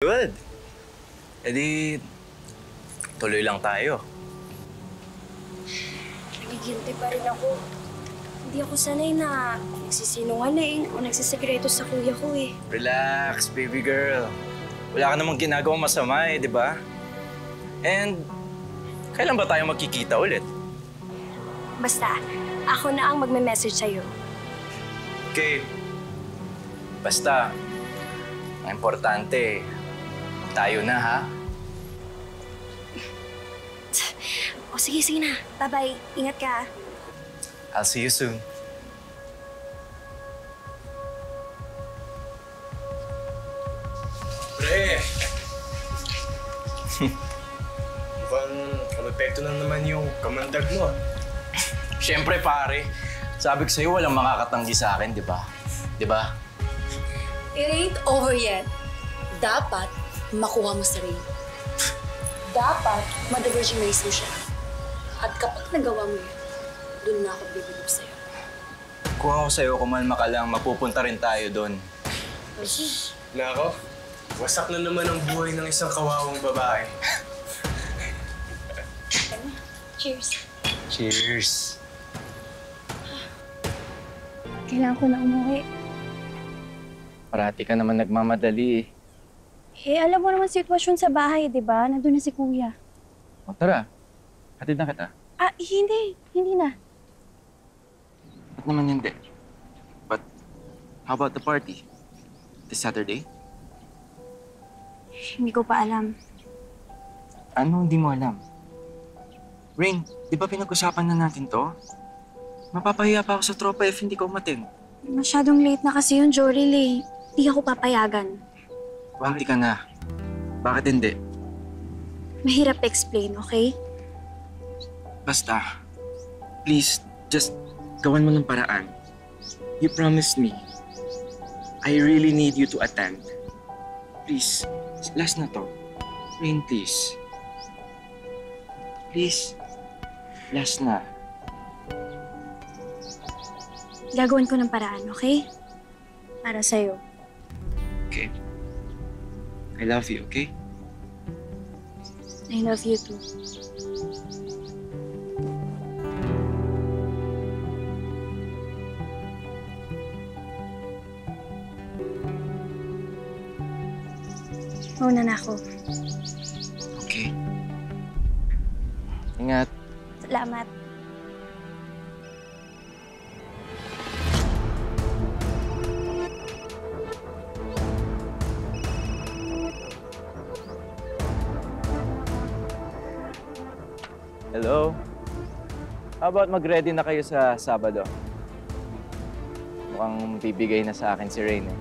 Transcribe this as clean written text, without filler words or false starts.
Good. E di, tuloy lang tayo. Nagigilty pa rin ako. Hindi ako sanay na nagsisinungaling o nagsisekreto sa kuya ko eh. Relax, baby girl. Wala ka namang ginagawang masama eh, di ba? And, kailan ba tayo magkikita ulit? Basta, ako na ang magme-message sa'yo. Okay. Basta, ang importante, tayo na ha? O sige, sige na. Bye-bye. Ingat ka. I'll see you soon. Pre! Mukhang umepekto na naman yung kamandag mo. Siyempre, pare. Sabi ko sa'yo, walang makakatanggi sa akin, di ba? Di ba? It ain't over yet. Dapat makuha mo si Ray. Dapat ma-diversionalize mo siya. At kapag nagawa mo yun, doon na ako bibilip sa'yo. Kung ako sa'yo, kumalma ka lang, mapupunta rin tayo doon. Nako, wasak na naman ang buhay ng isang kawawang babae. Cheers. Cheers! Kailangan ko na umuwi. Parati ka naman nagmamadali eh. Eh, alam mo naman sitwasyon sa bahay, di ba? Nandun na si kuya. O tara, hatid na kita. Ah, hindi. Hindi na. Ba't naman hindi? But, how about the party? This Saturday? Hindi ko pa alam. Ano hindi mo alam? Rain, di ba pinag-usapan na natin to? Mapapahiya pa ako sa tropa if hindi ko umatin. Masyadong late na kasi yung Joril eh. Hindi ako papayagan. Hindi ka na. Bakit hindi? Mahirap explain, okay? Basta, please, just gawan mo ng paraan. You promised me. I really need you to attend. Please, last na to. Rain, please. Please, last na. Gagawin ko ng paraan, okay? Para sa'yo. Okay. I love you, okay? I love you too. Mauna na ako. Okay. Ingat. Salamat. Hello? How about mag-ready na kayo sa Sabado? Mukhang bibigay na sa akin si Rain eh.